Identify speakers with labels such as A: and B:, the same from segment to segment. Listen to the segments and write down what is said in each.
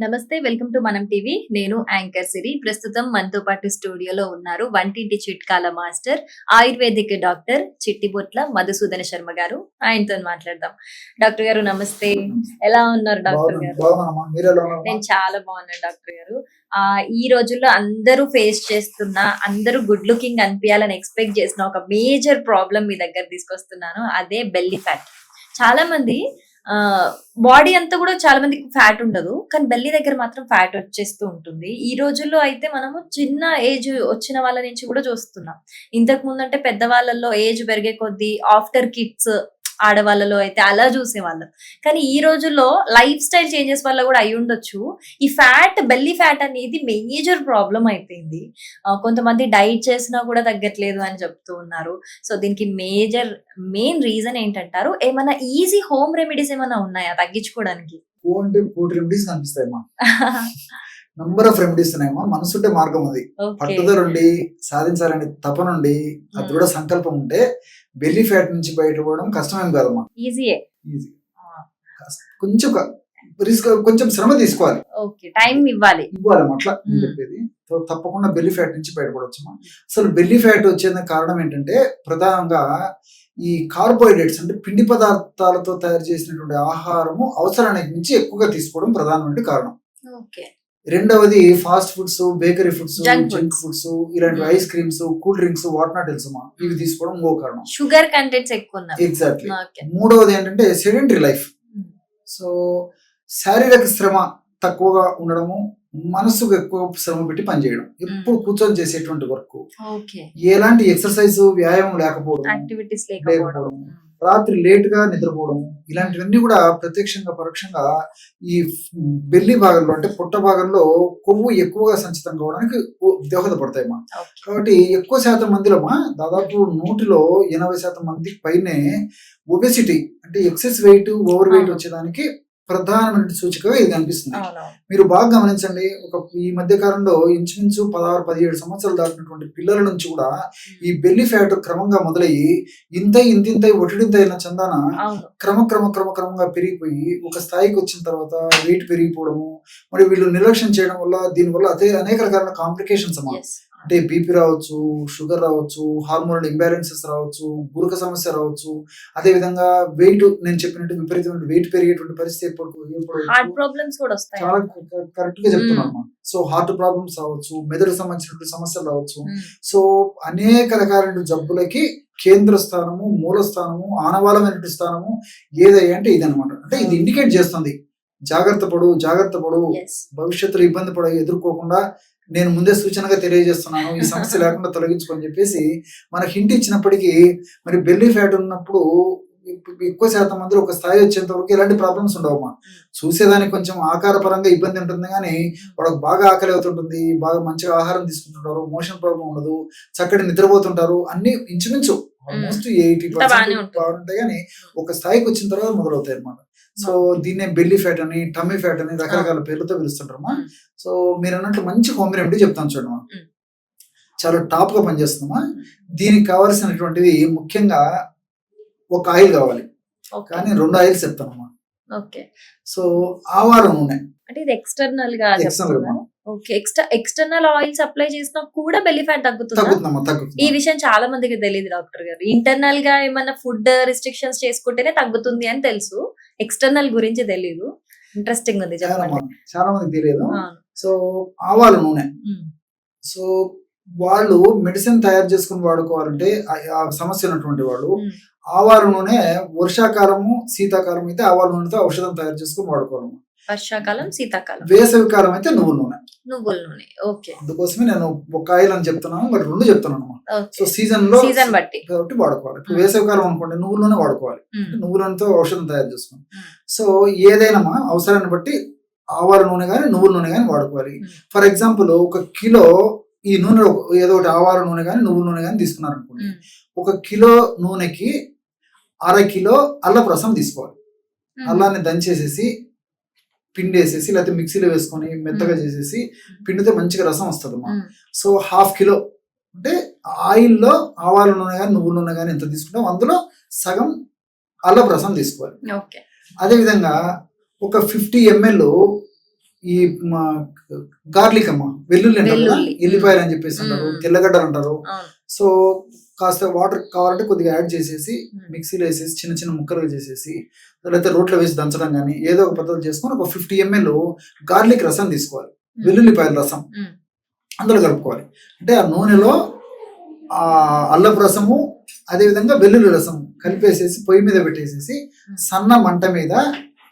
A: నమస్తే. Welcome to Manam TV. నేను anchor Siri. ప్రస్తుతం మనతో పాటు స్టూడియోలో ఉన్నారు వంటింటి చిట్కాల మాస్టర్, ఆయుర్వేదిక్ డాక్టర్ చిట్టిబొట్ల మధుసూదన శర్మ గారు. ఆయనతో మాట్లాడదాం. డాక్టర్ గారు నమస్తే. ఎలా ఉన్నారు డాక్టర్ గారు? నేను చాలా బాగున్నాను డాక్టర్ గారు. ఈ రోజుల్లో అందరూ ఫేస్ చేస్తున్న, అందరూ గుడ్ లుకింగ్ అనిపించాలని ఎక్స్పెక్ట్ చేసిన ఒక మేజర్ ప్రాబ్లం మీ దగ్గర తీసుకొస్తున్నాను. అదే బెల్లీ ఫ్యాట్. చాలా మంది బాడీ అంతా కూడా చాలా మందికి ఫ్యాట్ ఉండదు, కానీ బెల్లీ దగ్గర మాత్రం ఫ్యాట్ వచ్చేస్తూ ఉంటుంది. ఈ రోజుల్లో అయితే మనము చిన్న ఏజ్ వచ్చిన వాళ్ళ నుంచి కూడా చూస్తున్నాం. ఇంతకు ముందు అంటే పెద్దవాళ్ళలో ఏజ్ పెరిగే కొద్దీ ఆఫ్టర్ కిడ్స్ ఆడవాళ్ళలో అయితే అలా చూసేవాళ్ళం. కానీ ఈ రోజుల్లో లైఫ్ స్టైల్ చేంజెస్ వల్ల కూడా అయి ఉండొచ్చు. ఈ ఫ్యాట్, బెల్లీ ఫ్యాట్ అనేది మేజర్ ప్రాబ్లం అయిపోయింది. కొంతమంది డైట్ చేసినా కూడా తగ్గట్లేదు అని చెప్తూ ఉన్నారు. సో దీనికి మెయిన్ రీజన్ ఏంటంటారు? ఏమైనా ఈజీ హోమ్ రెమెడీస్ ఏమైనా ఉన్నాయా తగ్గించుకోవడానికి?
B: రెమెడీస్ కనిపిస్తాయమ్మా. నంబర్ ఆఫ్ రెమెడీస్ ఉన్నాయమ్మా. మనసుంటే మార్గం ఉంది. పట్టుదల ఉండి సాధించాలని తపనుండి ఆ దృఢ సంకల్పం ఉంటే బెల్లీ ఫ్యాట్ నుంచి బయటపడడం కష్టమేం కాదమ్మా. ఈజీ. కొంచెం రిస్క్, కొంచెం శ్రమ తీసుకోవాలి,
A: టైం ఇవ్వాలి
B: అట్లా నేను చెప్పేది. తప్పకుండా బెల్లీ ఫ్యాట్ నుంచి బయటపడవచ్చమ్మా. అసలు బెల్లీ ఫ్యాట్ వచ్చేందుకు కారణం ఏంటంటే ప్రధానంగా ఈ కార్బోహైడ్రేట్స్ అంటే పిండి పదార్థాలతో తయారు చేసినటువంటి ఆహారము అవసరానికి మించి ఎక్కువగా తీసుకోవడం ప్రధానమైన కారణం. రెండవది fast foods, bakery foods, junk foods, ఇలాంటి ice creams, cool drinks, what not తెలుసు ఇవి తీసుకోవడం ఇంకో కారణం.
A: షుగర్ కంటెంట్స్ ఎక్కువ.
B: ఎగ్జాక్ట్లీ. మూడవది ఏంటంటే సెడెంటరీ లైఫ్. సో శారీరక శ్రమ తక్కువగా ఉండడము, మనసుకు ఎక్కువ శ్రమ పెట్టి పనిచేయడం, ఎప్పుడు కూర్చొని చేసేటువంటి వర్క్, ఎలాంటి ఎక్సర్సైజ్ వ్యాయామం లేకపోవడం, రాత్రి లేట్ గా నిద్రపోవడం, ఇలాంటివన్నీ కూడా ప్రత్యక్షంగా పరోక్షంగా ఈ బెల్లీ భాగంలో అంటే పొట్ట భాగంలో కొవ్వు ఎక్కువగా సంచితం కావడానికి దోహదపడతాయి మా. కాబట్టి ఎక్కువ శాతం మందిలో దాదాపు 180% మందికి పైనే ఒబెసిటీ అంటే ఎక్సెస్ వెయిట్, ఓవర్ వెయిట్ వచ్చేదానికి ప్రధానమైన సూచికగా ఇది కనిపిస్తుంది. మీరు బాగా గమనించండి, ఈ మధ్య కాలంలో ఇంచుమించు 16-17 సంవత్సరాలు దాటినటువంటి పిల్లల నుంచి కూడా ఈ బెల్లీ ఫ్యాట్ క్రమంగా మొదలయ్యి ఇంత ఒటిడింతైన చందాన క్రమంగా పెరిగిపోయి ఒక స్థాయికి వచ్చిన తర్వాత వెయిట్ పెరిగిపోవడము, మరి వీళ్ళు నిర్లక్ష్యం చేయడం వల్ల దీనివల్ల అనేక రకాల కాంప్లికేషన్స్ అమ్మా. అంటే బీపీ రావచ్చు, షుగర్ రావచ్చు, హార్మోనల్ ఇంబ్యాలెన్సెస్ రావచ్చు, గురక సమస్య రావచ్చు, అదే విధంగా వెయిట్, నేను చెప్పినట్టు విపరీతమైన వెయిట్ పెరిగేటువంటి పరిస్థితి చాలా కరెక్ట్ గా చెప్తున్నాను. సో హార్ట్ ప్రాబ్లమ్స్ రావచ్చు, మెదడుకు సంబంధించినటువంటి సమస్యలు రావచ్చు. సో అనేక రకాల జబ్బులకి కేంద్ర స్థానము, మూల స్థానము, ఆనవాళమైనటువంటి స్థానము ఏదయ్యా అంటే ఇది అనమాట. అంటే ఇది ఇండికేట్ చేస్తుంది జాగ్రత్త పడు, భవిష్యత్తులో ఇబ్బంది ఎదుర్కోకుండా నేను ముందే సూచనగా తెలియజేస్తున్నాను, ఈ సమస్య లేకుండా తొలగించుకొని చెప్పేసి మనకు హింట్ ఇచ్చినప్పటికీ, మరి బెల్లీ ఫ్యాట్ ఉన్నప్పుడు ఎక్కువ శాతం మందిలో ఒక స్థాయి వచ్చేంత వరకు ఎలాంటి ప్రాబ్లమ్స్ ఉండవమ్మా. చూసేదానికి కొంచెం ఆకారపరంగా ఇబ్బంది ఉంటుంది, కానీ వాళ్ళకి బాగా ఆకలి అవుతుంటుంది, బాగా మంచిగా ఆహారం తీసుకుంటుంటారు, మోషన్ ప్రాబ్లం ఉండదు, చక్కటి నిద్రపోతుంటారు, అన్ని ఇంచుమించు ఆల్మోస్ట్ 80% బాగుంటాయి. కానీ ఒక స్థాయికి వచ్చిన తర్వాత మొదలవుతాయి అనమాట. సో దీన్నే బెల్లీ ఫ్యాట్ అని, టమ్మీ ఫ్యాట్ అని రకరకాల పేర్లతో పిలుస్తుంటారమ్మా. సో మీరు అన్నట్లు మంచి హోమ్ రెమెడీ చెప్తాను చూడమ్మా, చాలా టాప్ గా పనిచేస్తుందమ్మా. దీనికి కావాల్సినటువంటివి ముఖ్యంగా ఒక ఆయిల్ కావాలి, కానీ 2 ఆయిల్స్ చెప్తానమ్మా. సో ఆవాల నూనె
A: అంటే ఇది ఎక్స్టర్నల్ గా ఎక్స్టర్నల్ ఆయిల్స్ అప్లై చేసినా కూడా బెల్లీ ఫ్యాట్ తగ్గుతుంది. ఈ విషయం చాలా మందికి తెలియదు డాక్టర్ గారు. ఇంటర్నల్ గా ఏమన్నా ఫుడ్ రిస్ట్రిక్షన్స్ చేసుకుంటేనే తగ్గుతుంది అని తెలుసు, ఎక్స్టర్నల్ గురించి తెలియదు. ఇంట్రెస్టింగ్ ఉంది,
B: చాలా మందికి తెలియదు. సో ఆవాల నూనె, సో వాళ్ళు మెడిసిన్ తయారు చేసుకుని వాడుకోవాలంటే ఆ సమస్య ఉన్నటువంటి వాళ్ళు ఆవాల నూనె, వర్షాకాలము శీతాకాలం అయితే ఆవాల నూనెతో ఔషధం తయారు చేసుకుని వాడుకోవాలి.
A: వర్షాకాలం శీతాకాలం,
B: వేసవి కాలం అయితే నువ్వుల నూనె.
A: అందుకోసమే
B: నేను ఒక ఆయిల్ అని చెప్తున్నాను, మరి 2 చెప్తున్నాను. సో సీజన్ బట్టి కాబట్టి వాడుకోవాలి. ఇప్పుడు వేసవి కాలం అనుకోండి, నువ్వుల నూనె వాడుకోవాలి, నువ్వుల నూనెతో ఔషధం తయారు చేసుకోవాలి. సో ఏదైనా అవసరాన్ని బట్టి ఆవాల నూనె కానీ నువ్వుల నూనె కానీ వాడుకోవాలి. ఫర్ ఎగ్జాంపుల్ 1 కిలో ఈ నూనె, ఏదో ఒకటి ఆవాల నూనె కానీ నువ్వుల నూనె కానీ తీసుకున్నారు అనుకోండి, 1 కిలో నూనెకి 1/2 కిలో అల్లపు రసం తీసుకోవాలి. అల్లాన్ని దంచేసేసి పిండి వేసేసి లేకపోతే మిక్సీలో వేసుకొని మెత్తగా చేసేసి పిండితే మంచిగా రసం వస్తుంది అమ్మా. సో 1/2 కిలో అంటే ఆయిల్లో ఆవాల నూనె కానీ నువ్వుల నూనె కానీ ఎంత తీసుకుంటాం అందులో సగం అల్లపు రసం తీసుకోవాలి. అదే విధంగా ఒక 50 ml ఈ గార్లిక్ అమ్మ, వెల్లుల్లి అంటారు కదా,
A: వెల్లుల్లి.
B: ఎల్లిపాయలు అని చెప్పేసి అంటారు,
A: మ్మ్.
B: తెల్లగడ్డలు అంటారు.
A: అవును.
B: సో కాస్త వాటర్ కావాలంటే కొద్దిగా యాడ్ చేసేసి
A: మ్మ్.
B: మిక్సీలో వేసేసి చిన్న చిన్న ముక్కలుగా చేసేసి లేకపోతే రోట్లో వేసి దంచడం కానీ ఏదో ఒక పద్ధతి చేసుకొని ఒక 50 ml గార్లిక్ రసం తీసుకోవాలి, వెల్లుల్లిపాయల రసం
A: మ్మ్.
B: అందులో కలుపుకోవాలి. అంటే ఆ నూనెలో ఆ అల్లపు రసము అదేవిధంగా వెల్లుల్లి రసం కలిపేసేసి పొయ్యి మీద పెట్టేసేసి సన్న మంట మీద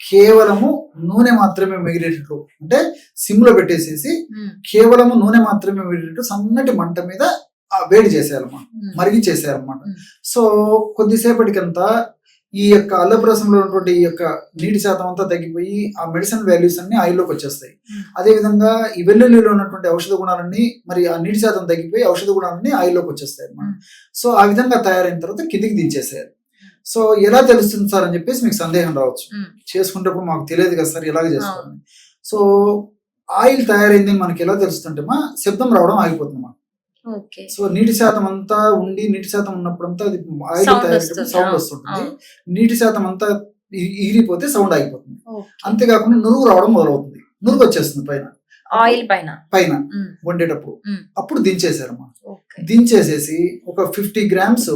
B: కేవలము నూనె మాత్రమే మిగిలేటట్టు, అంటే సిమ్ లో పెట్టేసేసి
A: మ్మ్.
B: కేవలము నూనె మాత్రమే మిగిలేటట్టు సన్నటి మంట మీద వేడి చేసేయాలన్నమాట,
A: మ్మ్.
B: మరిగించేసేయాలన్నమాట.
A: మ్మ్.
B: సో కొద్దిసేపటికంతా ఈ యొక్క అల్లపు రసంలో ఉన్నటువంటి ఈ యొక్క నీటి శాతం అంతా తగ్గిపోయి ఆ మెడిసిన్ వాల్యూస్ అన్ని ఆయిల్లోకి వచ్చేస్తాయి.
A: మ్మ్.
B: అదేవిధంగా ఈ వెల్లుల్లిలో ఉన్నటువంటి ఔషధ గుణాలన్నీ మరి ఆ నీటి శాతం తగ్గిపోయి ఔషధ గుణాలన్నీ ఆయిల్లోకి వచ్చేస్తాయి అన్నమాట.
A: మ్మ్.
B: సో ఆ విధంగా తయారైన తర్వాత కిందికి దించేసేయాలి. సో ఎలా తెలుస్తుంది సార్ అని చెప్పేసి మీకు సందేహం రావచ్చు,
A: మ్మ్.
B: చేసుకుంటప్పుడు మాకు తెలియదు కదా సార్ ఎలాగ చేస్తారని. సో ఆయిల్ తయారైంది మనకి ఎలా తెలుస్తుంటే మా శబ్దం రావడం ఆగిపోతుంది మా.
A: ఓకే.
B: సో నీటి శాతం అంతా ఉండి నీటి శాతం ఉన్నప్పుడంతా అది ఆయిల్
A: Sound
B: తయారు
A: వస్తుంది.
B: సౌండ్
A: ఆ,
B: వస్తుంటుంది,
A: ఆ.
B: నీటి శాతం అంతా ఈరిపోతే సౌండ్ ఆగిపోతుంది.
A: ఓకే.
B: అంతేకాకుండా నురుగు రావడం మొదలవుతుంది, నురుగు వచ్చేస్తుంది పైన
A: ఆయిల్ పైన.
B: పైన
A: మ్మ్.
B: వండేటప్పుడు.
A: మ్మ్.
B: అప్పుడు దించేసారమ్మా.
A: ఓకే.
B: దించేసేసి ఒక 50 grams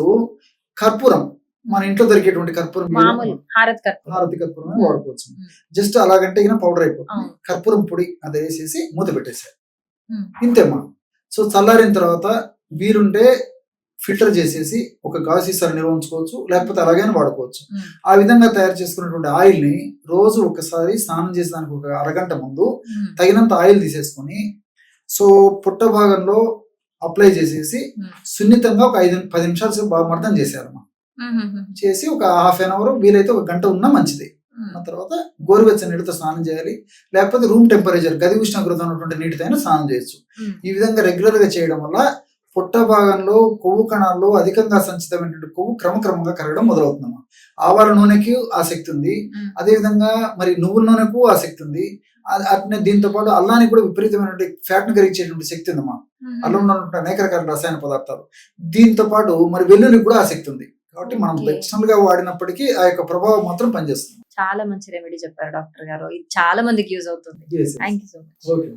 B: కర్పూరం, మన ఇంట్లో దొరికేటువంటి కర్పూరం
A: మామూలు హారత్ కర్పూరం.
B: హారతి కర్పూరం
A: మ్మ్.
B: వాడుకోవచ్చు.
A: మ్మ్.
B: జస్ట్ అలాగంటే ఇక పౌడర్ అయిపోతుంది.
A: అవును.
B: కర్పూరం పొడి అది వేసేసి మూత పెట్టేసారు,
A: మ్మ్.
B: ఇంతేమ్మా. సో చల్లారిన తర్వాత వీలుంటే ఫిల్టర్ చేసేసి ఒక గాజు సీసాలో నిల్వ ఉంచుకోవచ్చు, లేకపోతే అలాగైనా వాడుకోవచ్చు.
A: మ్మ్.
B: ఆ విధంగా తయారు చేసుకున్నటువంటి ఆయిల్ ని రోజు ఒకసారి స్నానం చేసేదానికి ఒక అరగంట ముందు
A: మ్మ్.
B: తగినంత ఆయిల్ తీసేసుకొని సో పుట్ట భాగంలో అప్లై చేసేసి
A: మ్మ్.
B: సున్నితంగా ఒక 5-10 నిమిషాలు సేపు బాగా మర్దం చేసేయాలమ్మా.
A: మ్మ్.
B: చేసి ఒక ½ an hour వీలైతే ఒక గంట ఉన్నా మంచిది.
A: మ్మ్.
B: ఆ తర్వాత గోరువెచ్చని నీటితో స్నానం చేయాలి, లేకపోతే రూమ్ టెంపరేచర్ గది ఉష్ణోగ్రత ఉన్నటువంటి నీటితో అయినా స్నానం చేయొచ్చు.
A: మ్మ్.
B: ఈ విధంగా రెగ్యులర్ గా చేయడం వల్ల పొట్ట భాగంలో కొవ్వు కణాల్లో అధికంగా సంచితమైనటువంటి కొవ్వు క్రమక్రమంగా కరగడం మొదలవుతుందమ్మా. ఆవాల నూనెకి ఆసక్తి ఉంది,
A: మ్మ్.
B: అదేవిధంగా మరి నువ్వుల నూనెకు ఆసక్తి ఉంది, అట్నే దీంతో పాటు అల్లానికి కూడా విపరీతమైనటువంటి ఫ్యాట్ ను కరిగించేటువంటి శక్తి ఉందమ్మా.
A: మ్మ్.
B: అల్లంలో ఉన్నటువంటి అనేక రకాల రసాయన పదార్థాలు. దీంతో పాటు మరి వెల్లుల్లికి కూడా ఆసక్తి ఉంది, కాబట్టి మనం
A: Okay.
B: పర్సనల్ గా వాడినప్పటికీ ఆ యొక్క ప్రభావం మాత్రం పనిచేస్తుంది.
A: చాలా మంచి రెమెడీ చెప్పారు డాక్టర్ గారు. ఇది చాలా మందికి యూజ్ అవుతుంది. Thank you so much.
B: Okay.